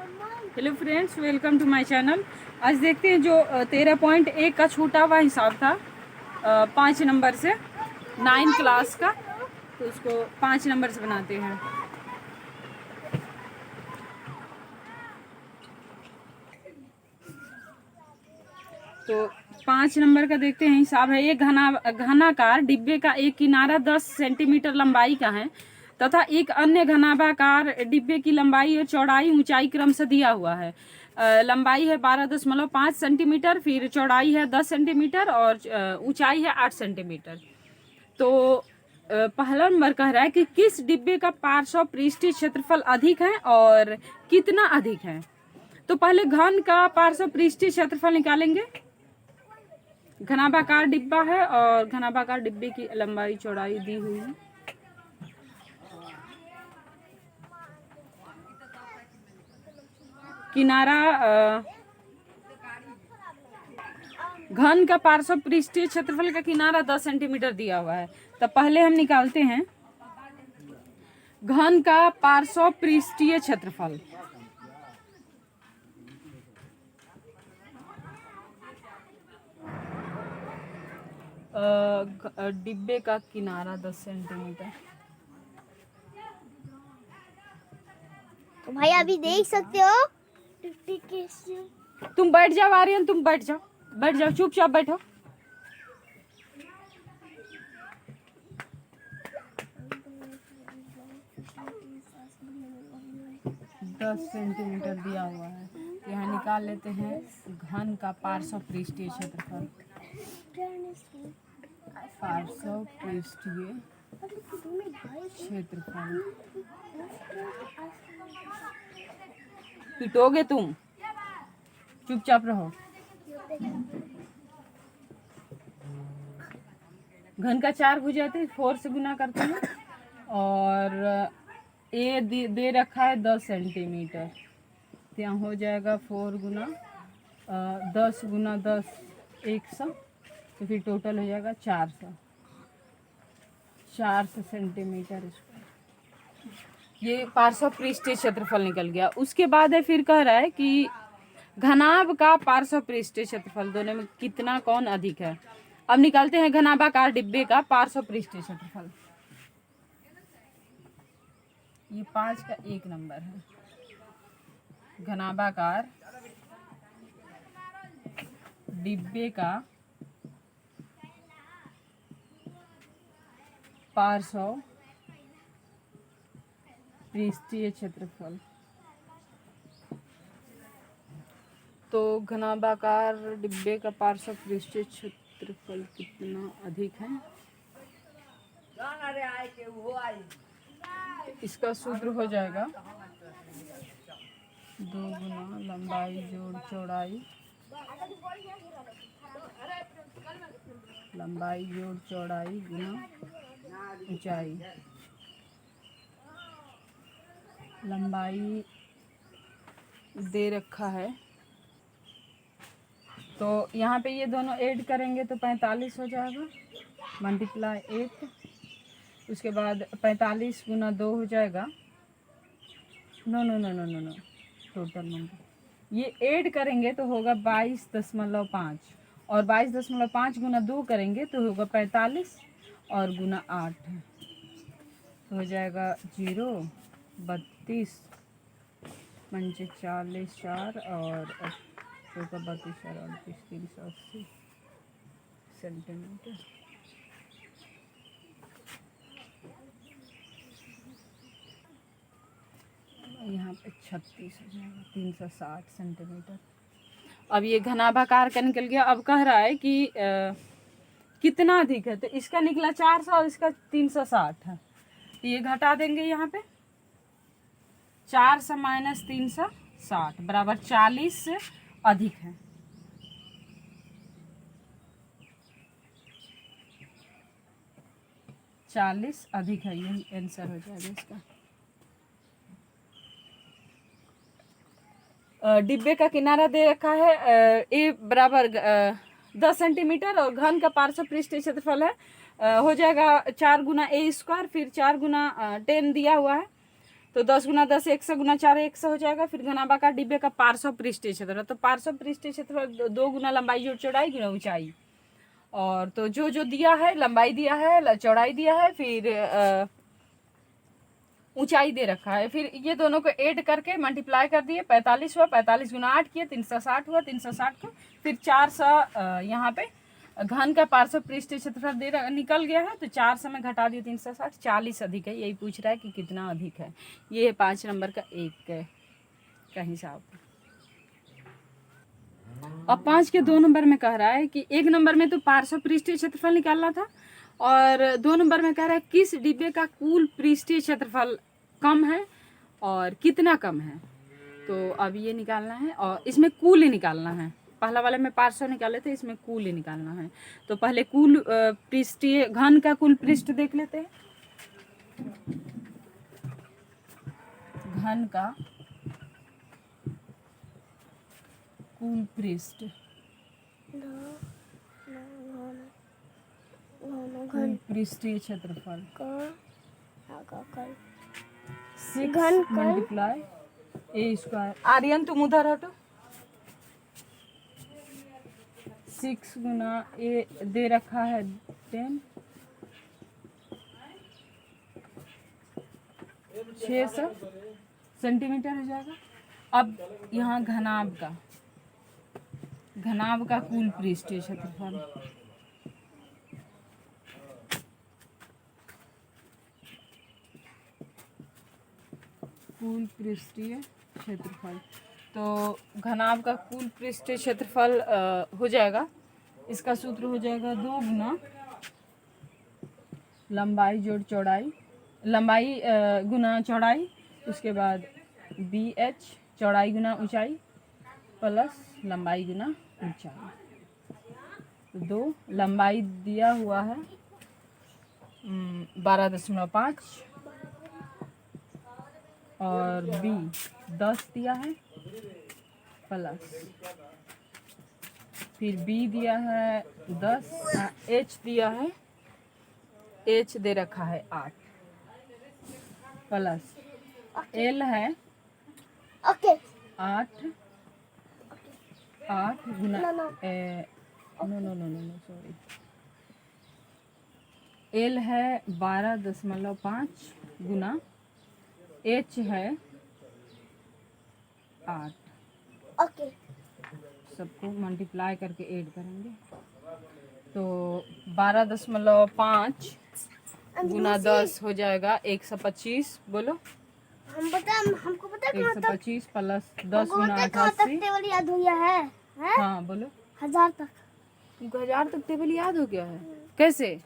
Hello friends, welcome to my channel. आज देखते हैं जो 13.1 का छूटा हुआ हिसाब था 5 नंबर से 9 क्लास का, तो उसको 5 नंबर से बनाते हैं। तो 5 नंबर का देखते हैं हिसाब है। ये घनाकार डिब्बे का एक किनारा 10 सेंटीमीटर लंबाई का है तथा एक अन्य घनाभाकार डिब्बे की लंबाई और चौड़ाई ऊंचाई क्रम से दिया हुआ है। लंबाई है 12.5 सेंटीमीटर, फिर चौड़ाई है 10 सेंटीमीटर और ऊंचाई है 8 सेंटीमीटर। तो पहला नंबर कह रहा है कि किस डिब्बे का पार्श्व पृष्ठीय क्षेत्रफल अधिक है और कितना अधिक है। तो पहले घन का पार्श्व पृष्ठीय क्षेत्रफल निकालेंगे। घनाभाकार डिब्बा है और घनाभाकार डिब्बे की लंबाई चौड़ाई दी हुई है। किनारा घन का पार्श्व पृष्ठीय क्षेत्रफल का किनारा 10 सेंटीमीटर दिया हुआ है। तो पहले हम निकालते हैं घन का पार्श्व पृष्ठीय क्षेत्रफल। डिब्बे का किनारा 10 सेंटीमीटर। तो भाई अभी देख सकते हो तुम बैठ जाओ आर्यन, तुम बैठ जाओ चुपचाप बैठो। 10 सेंटीमीटर दिया हुआ है। यहाँ निकाल लेते हैं घन का पार्श्व पृष्ठीय क्षेत्रफल। पार्श्व पृष्ठीय क्षेत्रफल। पिटोगे तुम, चुपचाप रहो। घन का 4 भुजा थे 4 से गुना करते हैं और ए दे रखा है 10 सेंटीमीटर, तो यहाँ हो जाएगा 4 गुना 10 गुना 10 100, तो फिर टोटल हो जाएगा 400 सेंटीमीटर। ये पार्श्व पृष्ठीय क्षेत्रफल निकल गया। उसके बाद है फिर कह रहा है कि घनाभ का पार्श्व पृष्ठीय क्षेत्रफल दोनों में कितना कौन अधिक है। अब निकालते हैं घनाभाकार डिब्बे का पार्श्व पृष्ठीय क्षेत्रफल। ये 5 का 1 नंबर है। घनाभाकार डिब्बे का पार्श्व पृष्ठीय क्षेत्रफल। तो घनाभाकार डिब्बे का पार्श्व पृष्ठीय क्षेत्रफल कितना अधिक है। इसका सूत्र हो जाएगा 2 गुना लंबाई जोड़ चौड़ाई, लंबाई जोड़ चौड़ाई गुना ऊंचाई। लंबाई दे रखा है, तो यहाँ पे ये दोनों ऐड करेंगे तो 45 हो जाएगा, मल्टीप्लाई 8। उसके बाद 45 गुना 2 हो जाएगा, नो टोटल नंबर ये ऐड करेंगे तो होगा 22.5 और 22.5 गुना 2 करेंगे तो होगा 45 और गुना 8 तो हो जाएगा 0 32 पंचे 40 4 और 32 4 38 380 सेंटीमीटर। यहाँ पे 36 हो जाएगा 360 सेंटीमीटर। अब ये घनाभाकार का निकल गया। अब कह रहा है कि कितना अधिक है, तो इसका निकला 400 और इसका 360 है, तो ये घटा देंगे। यहाँ पे 400 माइनस 360 बराबर 40 से अधिक है। चालीस अधिक है, यही आंसर हो जाएगा इसका। डिब्बे का किनारा दे रखा है ए बराबर 10 सेंटीमीटर और घन का पार्श्व पृष्ठीय क्षेत्रफल है हो जाएगा 4 गुना ए स्क्वायर, फिर 4 गुना 10 दिया हुआ है तो 10 गुना 10 100 गुना 4 100 हो जाएगा। फिर घनाभाकार डिब्बे का पार्श्व पृष्ठीय क्षेत्रफल, तो पार्श्व पृष्ठीय क्षेत्रफल 2 गुना लंबाई जोड़ चौड़ाई गुना ऊंचाई। और तो जो दिया है, लंबाई दिया है, चौड़ाई दिया है, फिर ऊंचाई दे रखा है। फिर ये दोनों को ऐड करके मल्टीप्लाई कर दिए, 45 हुआ, 45 गुना 8 किए 360 हुआ, 360 को फिर 400 यहाँ पे घन का पार्श्व पृष्ठीय क्षेत्रफल निकल गया है, तो 400 में घटा दिए 360, 40 अधिक है। यही पूछ रहा है कि कितना अधिक है। ये है 5 नंबर का 1 का हिसाब। अब 5 के 2 नंबर में कह रहा है कि 1 नंबर में तो पार्श्व पृष्ठीय क्षेत्रफल निकालना था, और 2 नंबर में कह रहा है किस डिब्बे का कुल पृष्ठीय क्षेत्रफल कम है और कितना कम है। तो अब ये निकालना है, और इसमें कुल ही निकालना है। पहला वाले में पार्श्व निकाले थे, इसमें कुल ही निकालना है। तो पहले कुल पृष्ठीय घन का कुल पृष्ठ देख लेते हैं। घन का कुल पृष्ठ, कुल पृष्ठीय क्षेत्रफल 6 मल्टीप्लाई ए स्क्वायर। आर्यन तुम उधर हटो। 6 गुना ए दे रखा है 10, 600 सेंटीमीटर हो जाएगा। अब यहाँ घनाभ का कुल पृष्ठीय क्षेत्रफल, कुल पृष्ठीय क्षेत्रफल, तो घनाभ का कुल पृष्ठीय क्षेत्रफल हो जाएगा, इसका सूत्र हो जाएगा 2 गुना लंबाई जोड़ चौड़ाई, लंबाई गुना चौड़ाई, उसके बाद BH चौड़ाई गुना ऊंचाई प्लस लंबाई गुना ऊंचाई। 2 लंबाई दिया हुआ है 12.5 और B 10 दिया है प्लस, फिर B दिया है 10, H दिया है, H दे रखा है 8 प्लस L है 8 गुना सॉरी, L है 12.5 गुना H है 8। सबको मल्टीप्लाई करके ऐड करेंगे, तो 12.5 गुना 10 हो जाएगा 125। बोलो हमको पता है 125 प्लस 10 गुना 88। टेबल याद हो गया है? हाँ बोलो। 1000 तक। तुमको 1000 तक टेबल याद हो गया है? कैसे?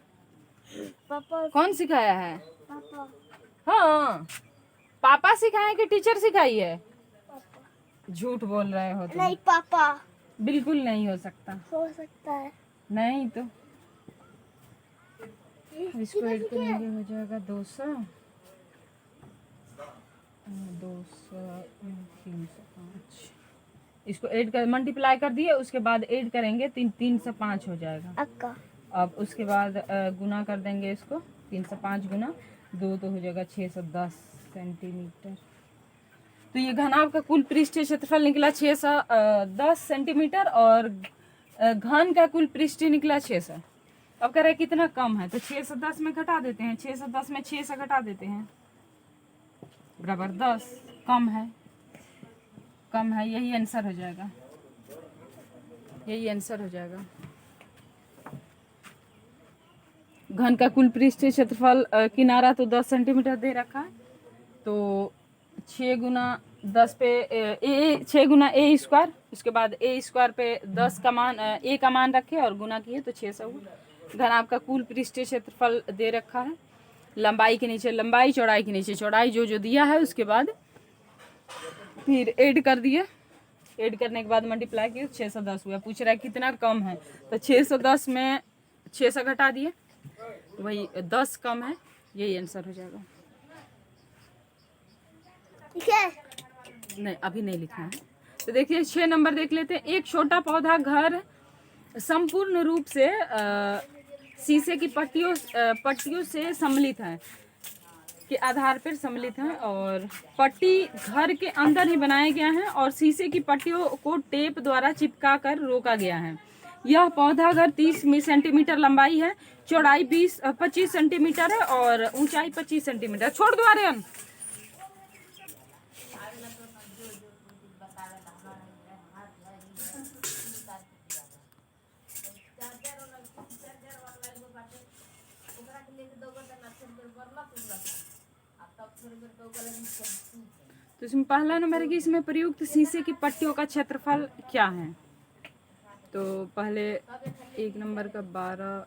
पापा कौन सिखाया है? पापा हाँ पापा सिखाए कि टीचर सिखाई है? झूठ बोल रहे हो तुम। नहीं पापा। बिल्कुल नहीं हो सकता। हो सकता है। नहीं तो इसको ऐड करेंगे हो जाएगा 200 305। इसको ऐड कर मल्टीप्लाई कर दिए, उसके बाद ऐड करेंगे 305 हो जाएगा। अक्का। अब उसके बाद गुना कर देंगे इसको, 305 गुना 2 तो हो जाएगा 610 सेंटीमीटर। तो ये घनाभ का कुल पृष्ठीय क्षेत्रफल निकला 610 सेंटीमीटर और घन का कुल पृष्ठीय निकला 600। अब कह रहे हैं कितना कम है, तो 610 में घटा देते हैं, 610 में 6 से घटा देते हैं बराबर 10। कम है, कम है, यही आंसर हो जाएगा, यही आंसर हो जाएगा। घन का कुल पृष्ठीय क्षेत्रफल किनारा तो 10 सेंटीमीटर दे रखा है, तो 6 गुना 10 पे 6 गुना ए स्क्वायर, उसके बाद ए स्क्वायर पे 10 का मान ए का मान रखे और गुना किए तो 600 हुआ। घनाभ का कुल पृष्ठीय क्षेत्रफल दे रखा है, लंबाई के नीचे लंबाई, चौड़ाई के नीचे चौड़ाई, जो दिया है उसके बाद फिर ऐड कर दिए, ऐड करने के बाद मल्टीप्लाई किए 610 हुआ। पूछ रहा है कितना कम है, तो 610 में 600 घटा दिए, वही 10 कम है, यही आंसर हो जाएगा। ठीक है, नहीं अभी नहीं लिखना है। तो देखिए 6 नंबर देख लेते हैं। एक छोटा पौधा घर संपूर्ण रूप से शीशे की पट्टियों से सम्मिलित है। के आधार पर सम्मिलित हैं और पट्टी घर के अंदर ही बनाया गया है और शीशे की पट्टियों को टेप द्वारा चिपका कर रोका गया है। यह पौधा घर 30 सेंटीमीटर लंबाई है, चौड़ाई 25 सेंटीमीटर है और ऊंचाई 25 सेंटीमीटर। छोड़ दो आर्यन। तो इसमें पहला नंबर है कि इसमें प्रयुक्त शीशे की पट्टियों का क्षेत्रफल क्या है। तो पहले एक नंबर का 12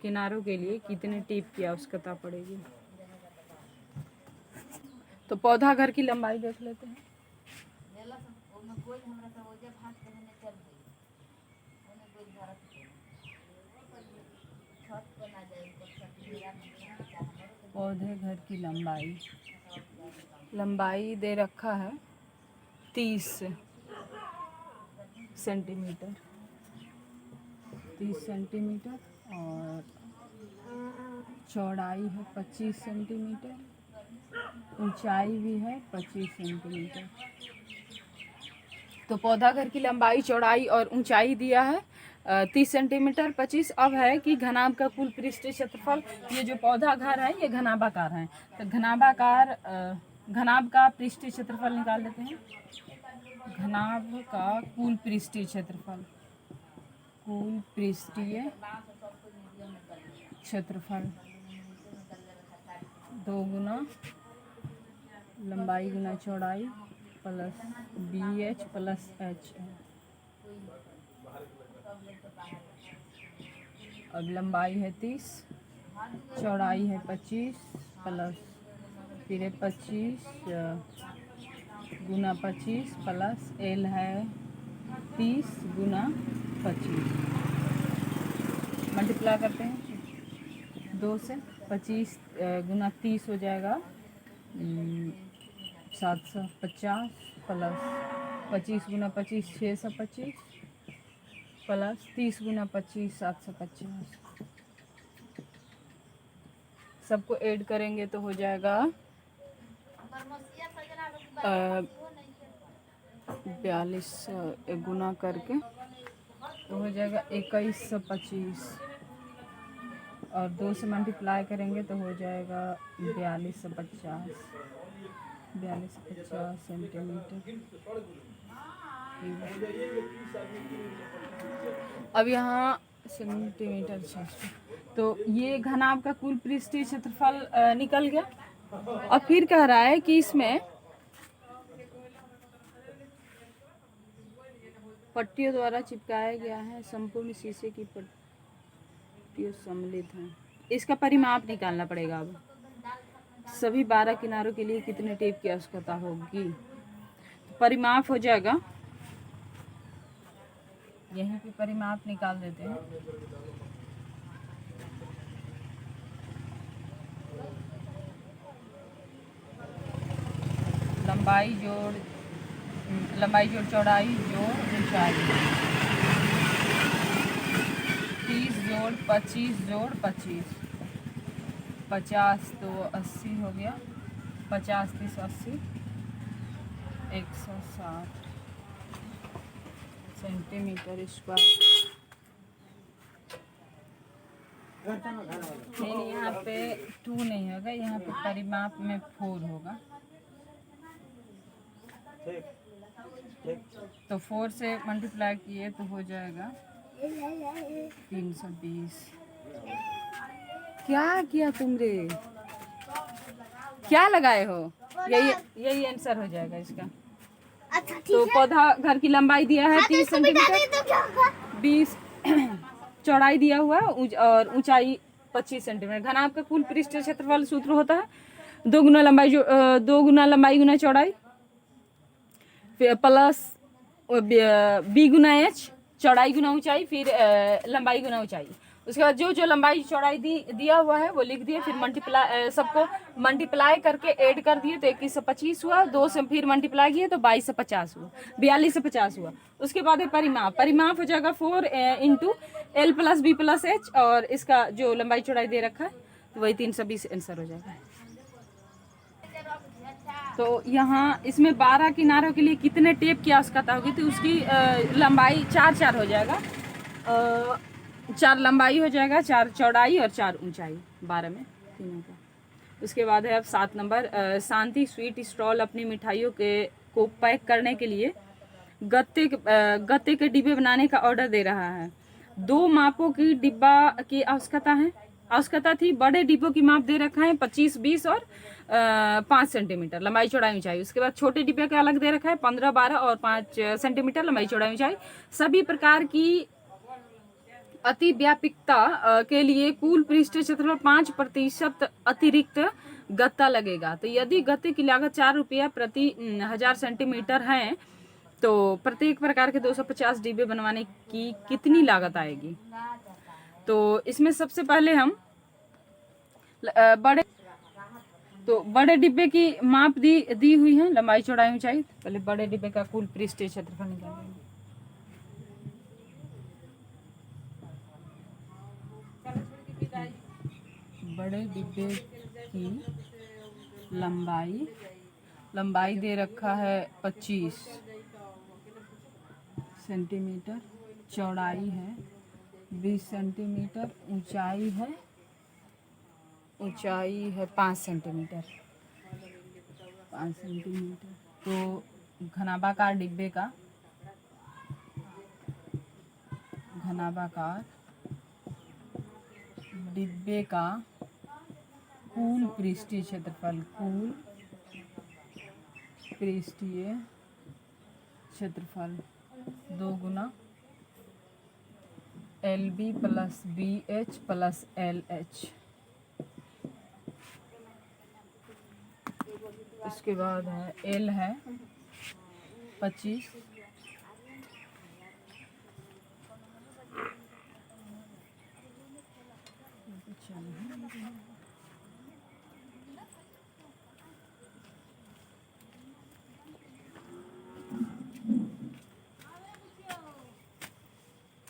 किनारों के लिए कितने टिप की आवश्यकता पड़ेगी। तो पौधा घर की लंबाई देख लेते हैं। पौधे घर की लंबाई दे रखा है 30 सेंटीमीटर और चौड़ाई है 25 सेंटीमीटर, ऊंचाई भी है 25 सेंटीमीटर। तो पौधा घर की लंबाई, चौड़ाई और ऊंचाई दिया है 30 सेंटीमीटर 25। अब है कि घनाभ का कुल पृष्ठीय क्षेत्रफल। ये जो पौधा घर है ये घनाभाकार है, तो घनाभ का पृष्ठीय क्षेत्रफल निकाल लेते हैं। घनाभ का कुल पृष्ठीय क्षेत्रफल, 2 गुना लंबाई गुना चौड़ाई प्लस BH प्लस H है। अब लंबाई है 30, चौड़ाई है 25 प्लस फिर है 25 गुना 25 प्लस L है 30 गुना 25। मल्टीप्लाई करते हैं 2 से, 25 गुना 30 हो जाएगा 750 प्लस 25 गुना 25 625 प्लस 30 गुना 25 750। सबको ऐड करेंगे तो हो जाएगा 42 गुना करके तो हो जाएगा 2125 और 2 से मल्टीप्लाई करेंगे तो हो जाएगा 4250 सेंटीमीटर। अब यहाँ सेंटीमीटर 600। तो ये घनाभ का कुल पृष्ठीय क्षेत्रफल निकल गया। अब फिर कह रहा है कि इसमें पट्टियों द्वारा चिपकाया गया है, संपूर्ण शीशे की पट्टियों सम्मिलित हैं। इसका परिमाप निकालना पड़ेगा। अब सभी 12 किनारों के लिए कितने टेप की आवश्यकता होगी। तो परिमाप हो जाएगा, यहीं पे परिमाप निकाल देते हैं। लंबाई जोड़ चौड़ाई जोड़ ऊंचाई 30 जोड़ 25 जोड़ 25 50 तो 80 हो गया, 50 30 80 160 सेंटीमीटर स्क्वायर। नहीं यहाँ पे 2 नहीं होगा, यहाँ पे परिमाप में 4 होगा। तो 4 से मल्टीप्लाई किए तो हो जाएगा 320। क्या किया तुमरे, क्या लगाए हो? यही आंसर हो जाएगा इसका। अच्छा ठीक तो है। पौधा घर की लंबाई दिया है 30 सेंटीमीटर, तो क्या होगा? 20 चौड़ाई दिया हुआ और ऊंचाई 25 सेंटीमीटर। घनाभ का कुल पृष्ठीय क्षेत्रफल सूत्र होता है 2 गुना लंबाई गुना चौड़ाई प्लस B गुना H, चौड़ाई गुना ऊंचाई, फिर लंबाई गुना ऊंचाई। उसके बाद जो लंबाई चौड़ाई दिया हुआ है वो लिख दिए, फिर सबको मल्टीप्लाई करके ऐड कर दिए तो 2125 हुआ। 2 से फिर मल्टीप्लाई किए तो 2250 हुआ, 4250 हुआ। उसके बाद है परिमाप हो जाएगा 4 into L plus B plus H और इसका जो लंबाई चौड़ाई दे रखा है तो वही 320 आंसर हो जाएगा। तो यहाँ इसमें 12 किनारों के लिए कितने टेप की आवश्यकता होगी, तो उसकी लंबाई 4 हो जाएगा, 4 लंबाई हो जाएगा, 4 चौड़ाई और 4 ऊंचाई, 12 में तीनों का। उसके बाद है अब 7 नंबर, शांति स्वीट स्टॉल अपनी मिठाइयों को पैक करने के लिए गत्ते के डिब्बे बनाने का ऑर्डर दे रहा है। 2 मापों की डिब्बा की आवश्यकता थी। बड़े डिब्बों की माप दे रखा है 25, 20 और 5 सेंटीमीटर लंबाई चौड़ाई ऊंचाई। उसके बाद छोटे डिब्बे का अलग दे रखा है 15, 12 और 5 सेंटीमीटर लंबाई चौड़ाई ऊंचाई। सभी प्रकार की अति व्यापकता के लिए कुल पृष्ठ क्षेत्रफल 5% अतिरिक्त गत्ता लगेगा। तो यदि गत्ते की लागत 4 रुपया प्रति 1000 सेंटीमीटर है, तो प्रत्येक प्रकार के 250 डिब्बे बनवाने की कितनी लागत आएगी। तो इसमें सबसे पहले हम बड़े डिब्बे की माप दी हुई है, लंबाई चौड़ाई ऊंचाई। पहले बड़े डिब्बे का कुल पृष्ठीय क्षेत्रफल निकालेंगे। बड़े डिब्बे की लंबाई दे रखा है 25 सेंटीमीटर, चौड़ाई है 20 सेंटीमीटर, ऊंचाई है 5 सेंटीमीटर। तो घनाभाकार डिब्बे का कुल पृष्ठीय क्षेत्रफल 2 गुना LB plus BH plus LH। इसके बाद है L है 25,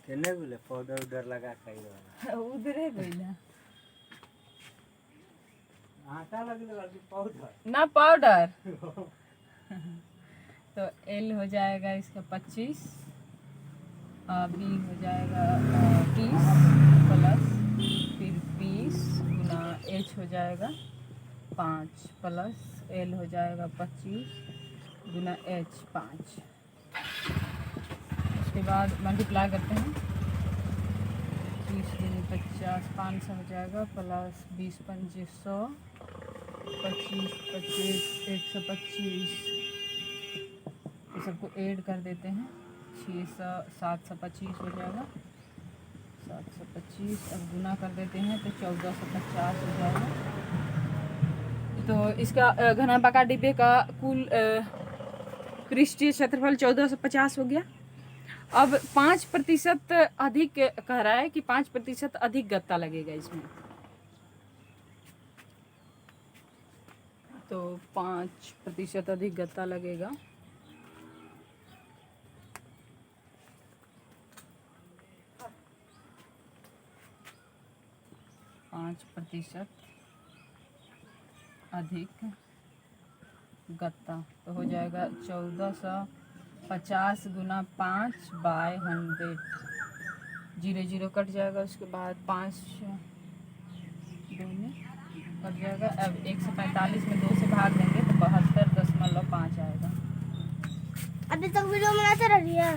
केने बोले पाउडर उधर लगा खाई उधरे गइला आटा लगले वाली पाउडर ना पाउडर। तो L हो जाएगा इसका 25, B हो जाएगा 30 प्लस फिर 20 गुना H हो जाएगा 5 प्लस L हो जाएगा 25 गुना H 5। उसके बाद मल्टीप्लाई करते हैं, 30 गुना 50 500 हो जाएगा प्लस 20 5 100, 25 25 125, ये सबको ऐड कर देते हैं, 600 725 हो जाएगा, 725। अब गुना कर देते हैं तो 1450 हो जाएगा। तो इसका घनाभाकार डिब्बे का कुल पृष्ठीय क्षेत्रफल 1450 हो गया। अब 5% अधिक कह रहा है कि 5% अधिक गत्ता लगेगा इसमें। तो 5% अधिक गत्ता लगेगा। अधिक गत्ता तो हो जाएगा 1450 गुना 5 बाय 100, 0 0 कट जाएगा। उसके बाद 5 2 में कट जाएगा। अब 145 में 2 से भाग देंगे तो 72.5 आएगा। अभी तक वीडियो बनाते रहिए।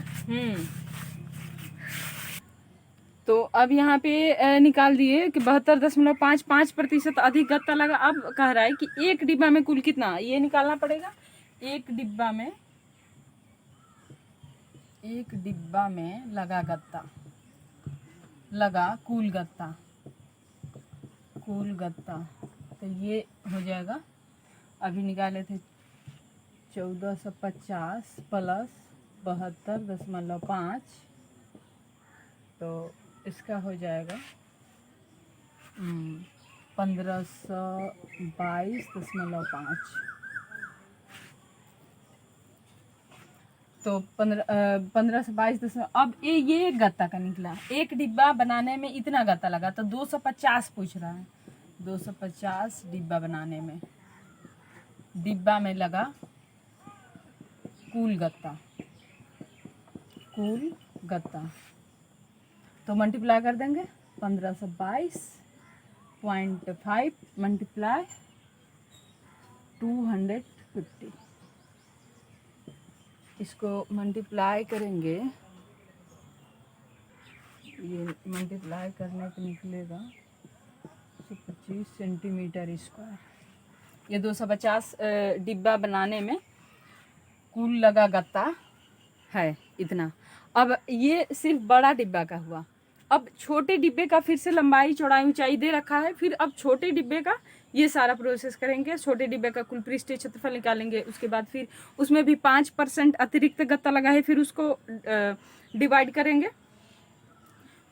तो अब यहाँ पे निकाल दिए कि 72.5% अधिक गत्ता लगा। अब कह रहा है कि एक डिब्बा में कुल कितना, ये निकालना पड़ेगा। एक डिब्बा में लगा कुल गत्ता तो ये हो जाएगा, अभी निकाले थे 1450 प्लस 72.5, तो इसका हो जाएगा 1522.5। तो 1522। अब ये गत्ता का निकला। एक डिब्बा बनाने में इतना गत्ता लगा, तो 250 पूछ रहा है। 250 डिब्बा बनाने में। डिब्बा में लगा कुल गत्ता, कुल गत्ता तो मल्टीप्लाई कर देंगे 1522.5 मल्टीप्लाई 250। इसको मल्टीप्लाई करेंगे, ये मल्टीप्लाई करने पे निकलेगा 125 सेंटीमीटर स्क्वायर। ये 250 डिब्बा बनाने में कुल लगा गत्ता है इतना। अब ये सिर्फ बड़ा डिब्बा का हुआ। अब छोटे डिब्बे का फिर से लंबाई चौड़ाई ऊंचाई दे रखा है। फिर अब छोटे डिब्बे का ये सारा प्रोसेस करेंगे। छोटे डिब्बे का कुल पृष्ठीय क्षेत्रफल निकालेंगे। उसके बाद फिर उसमें भी 5% अतिरिक्त गत्ता लगा है, फिर उसको डिवाइड करेंगे।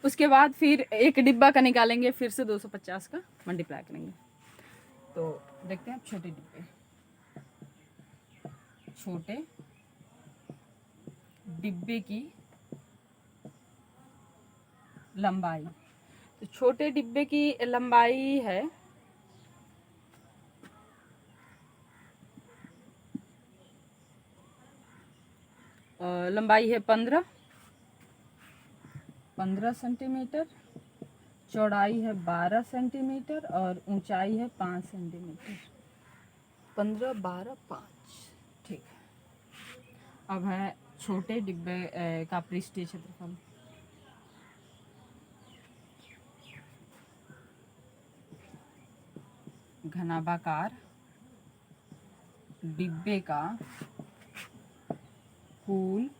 उसके बाद फिर एक डिब्बा का निकालेंगे, फिर से 250 का मल्टीप्लाई करेंगे। तो देखते हैं छोटे डिब्बे, छोटे डिब्बे की लंबाई। तो छोटे डिब्बे की लंबाई है लंबाई है 15 सेंटीमीटर, चौड़ाई है 12 सेंटीमीटर और ऊंचाई है 5 सेंटीमीटर। 15, 12, 5। ठीक है। अब है छोटे डिब्बे का पृष्ठीय क्षेत्रफल। घनाभाकार डिब्बे का कुल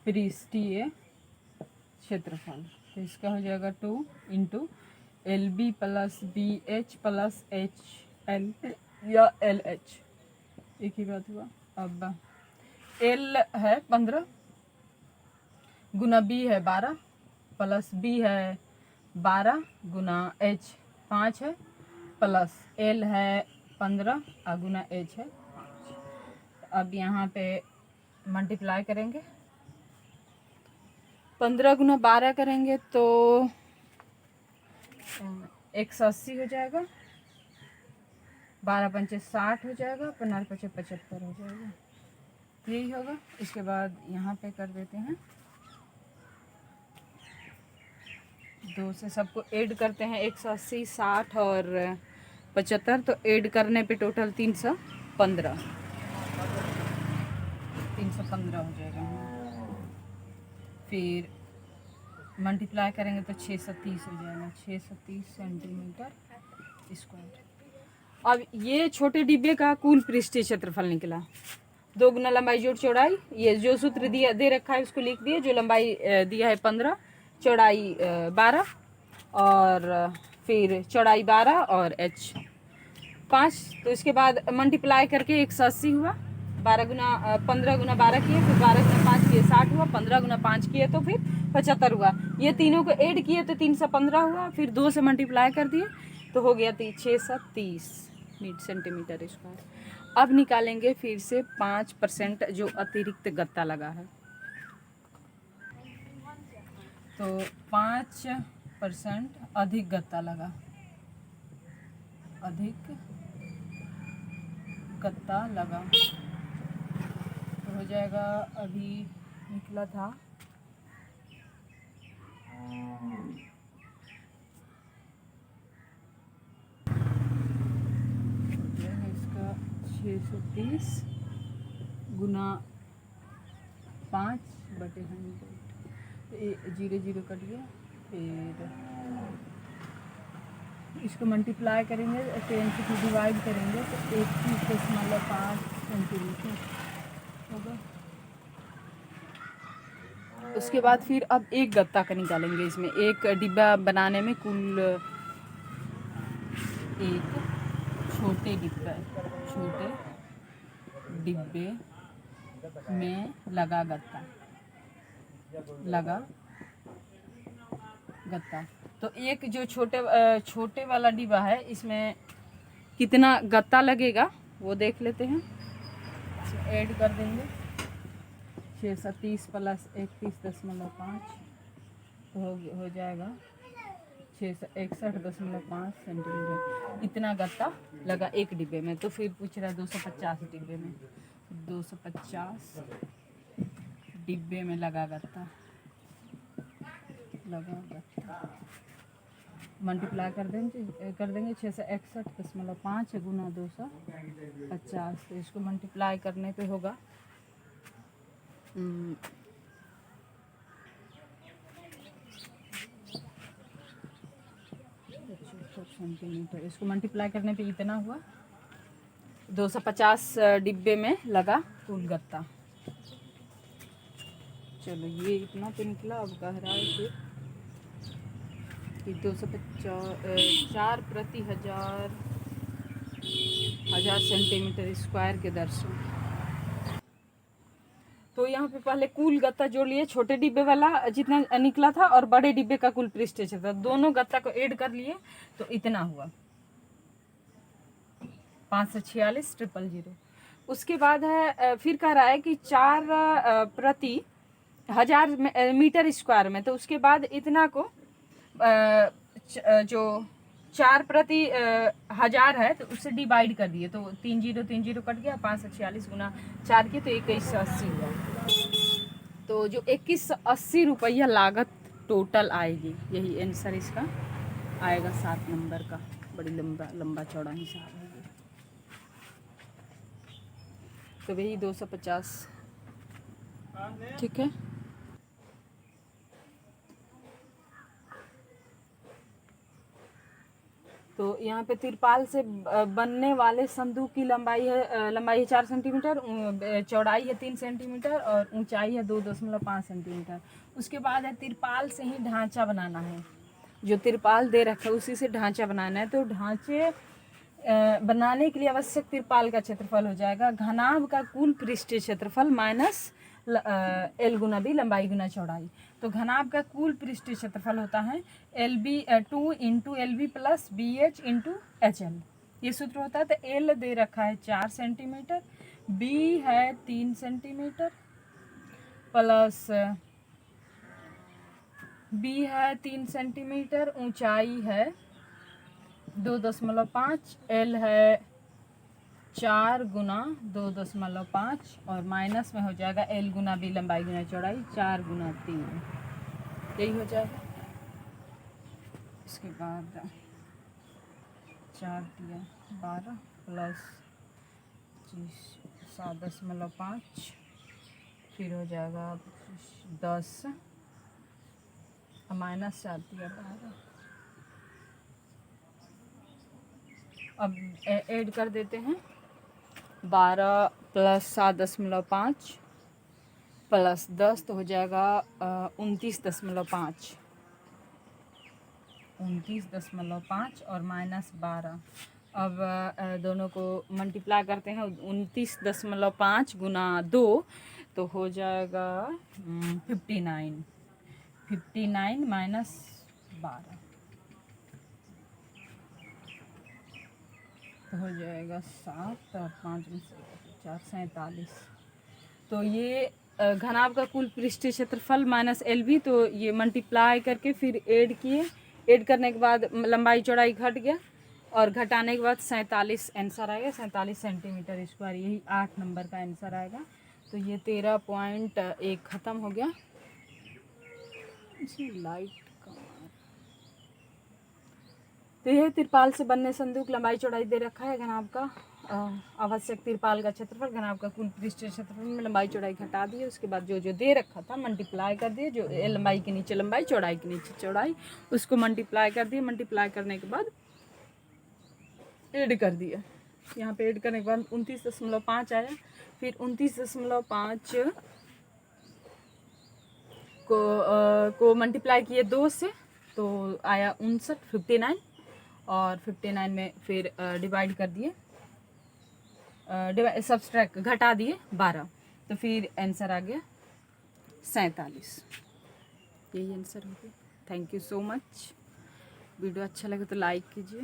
पृष्ठीय क्षेत्रफल, तो इसका हो जाएगा 2 into LB plus BH plus HL या LH, एक ही बात हुआ। अब L है 15 गुना B है 12 प्लस B है 12 गुना H 5 है प्लस L है 15 और गुना H है 5। अब यहाँ पे मल्टीप्लाई करेंगे, 15 गुना 12 करेंगे तो 180 हो जाएगा, 12 पंचे 60 हो जाएगा, 15 पंचे 75 हो जाएगा, यही होगा। इसके बाद यहाँ पे कर देते हैं 2 से सबको ऐड करते हैं, 180, 60 और 75, तो ऐड करने पे टोटल 315 हो जाएगा। फिर मल्टीप्लाई करेंगे तो 630 हो जाएगा, 630 सेंटीमीटर स्क्वायर। अब ये छोटे डिब्बे का कुल पृष्ठीय क्षेत्रफल निकला। 2 गुना लंबाई जोड़ चौड़ाई, ये जो सूत्र दिया दे रखा है उसको लिख दिए। जो लंबाई दिया है 15, चौड़ाई 12 और फिर चौड़ाई 12 और H 5। तो इसके बाद मल्टीप्लाई करके 180 हुआ, 15 गुना 12 किए, फिर 12 गुना 5 किए 60 हुआ, 15 गुना 5 किए तो फिर 75 हुआ। ये तीनों को ऐड किए तो 315 हुआ, फिर 2 से मल्टीप्लाई कर दिए तो हो गया 630 सेंटीमीटर स्क्वायर। अब निकालेंगे फिर से 5% जो अतिरिक्त गत्ता लगा है। तो 5% अधिक गत्ता लगा, अधिक गत्ता लगा तो हो जाएगा, अभी निकला था इसका 630 गुना 5/100, 0 कट गया। फिर इसको मल्टीप्लाई करेंगे, 10 से डिवाइड करेंगे तो 21.5 सेंटीमीटर होगा। उसके बाद फिर अब एक गत्ता का निकालेंगे। इसमें एक डिब्बा बनाने में कुल एक छोटे डिब्बे में लगा गत्ता। तो एक जो छोटे वाला डिब्बा है इसमें कितना गत्ता लगेगा वो देख लेते हैं। ऐड कर देंगे 630 प्लस 31.5 तो हो जाएगा 661.5 सेंटीमीटर इतना गत्ता लगा एक डिब्बे में। तो फिर पूछ रहा है 250 डिब्बे में, 250 डिब्बे में लगा गत्ता, मल्टीप्लाई कर देंगे 661.5 गुना 250। तो इसको मल्टीप्लाई करने पे होगा 75 सेंटीमीटर। इसको मल्टीप्लाई करने पे इतना हुआ 250 डिब्बे में लगा कुल गत्ता। चलो ये इतना तो निकला। अब कह रहा है कि 250 4 प्रति हजार सेंटीमीटर स्क्वायर के दर से। तो यहाँ पे पहले कुल गत्ता जोड़ लिए, छोटे डिब्बे वाला जितना निकला था और बड़े डिब्बे का कुल पृष्ठ क्षेत्र, दोनों गत्ता को ऐड कर लिए तो इतना हुआ 546,000। उसके बाद है फिर कह रहा है कि 4 प्रति हजार मीटर स्क्वायर में। तो उसके बाद इतना को जो 4 प्रति हजार है तो उससे डिवाइड कर दिए, तो 30 कट गया, 546 गुना 4 किए तो 2180 हुआ। तो जो 2180 रुपया लागत टोटल आएगी, यही आंसर इसका आएगा 7 नंबर का। बड़ी लंबा चौड़ा हिसाब है। तो वही 250, ठीक है। तो यहाँ पे तिरपाल से बनने वाले संदूक की लंबाई है 4 सेंटीमीटर, चौड़ाई है 3 सेंटीमीटर और ऊंचाई है 2.5 सेंटीमीटर। उसके बाद है तिरपाल से ही ढांचा बनाना है, जो तिरपाल दे रखा है उसी से ढांचा बनाना है। तो ढांचे बनाने के लिए आवश्यक तिरपाल का क्षेत्रफल हो जाएगा घनाभ का कुल पृष्ठीय क्षेत्रफल माइनस एल गुना बी, लंबाई गुना चौड़ाई। तो घनाभ का कुल पृष्ठीय क्षेत्रफल होता है LB 2 into LB plus BH into HL, ये सूत्र होता है। तो L दे रखा है 4 सेंटीमीटर, B है 3 सेंटीमीटर प्लस B है 3 सेंटीमीटर, ऊंचाई है 2.5, L है 4 गुना 2.5 और माइनस में हो जाएगा L गुना B, लंबाई गुना चौड़ाई 4 गुना 3, यही हो जाएगा। इसके बाद 4 दिया 12 प्लस 7.5, फिर हो जाएगा 10 माइनस 4 दिया 12। अब ऐड कर देते हैं 12 प्लस 7.5 प्लस 10 तो हो जाएगा 29.5 और माइनस 12। अब दोनों को मल्टीप्लाई करते हैं 29.5 गुना 2 तो हो जाएगा 59 माइनस 12 तो हो जाएगा 7 और 5 में 4 47। तो ये घनाभ का कुल पृष्ठीय क्षेत्रफल माइनस LB, तो ये मल्टीप्लाई करके फिर ऐड किए, ऐड करने के बाद लंबाई चौड़ाई घट गया और घटाने के बाद 47 आंसर आएगा, 47 सेंटीमीटर स्क्वायर, यही 8 नंबर का आंसर आएगा। तो ये 13.1 ख़त्म हो गया। इसमें लाइट तो यह तिरपाल से बनने संदूक लंबाई चौड़ाई दे रखा है घनाभ का आवश्यक तिरपाल का क्षेत्रफल, घनाभ का कुल पृष्ठीय क्षेत्रफल में लंबाई चौड़ाई घटा दिए। उसके बाद जो जो दे रखा था मल्टीप्लाई कर दिए, जो लंबाई के नीचे लंबाई चौड़ाई के नीचे चौड़ाई उसको मल्टीप्लाई कर दिए। मल्टीप्लाई करने के बाद ऐड कर दिया, यहाँ पे ऐड करने के बाद 29.5 आया। फिर 29.5 को मल्टीप्लाई किए 2 से तो आया 59 और 59 में फिर डिवाइड कर दिए, सब्सट्रैक्ट घटा दिए 12 तो फिर आंसर आ गया 47। यही आंसर हो गया। Thank you so much. Video अच्छा लगे तो लाइक कीजिए।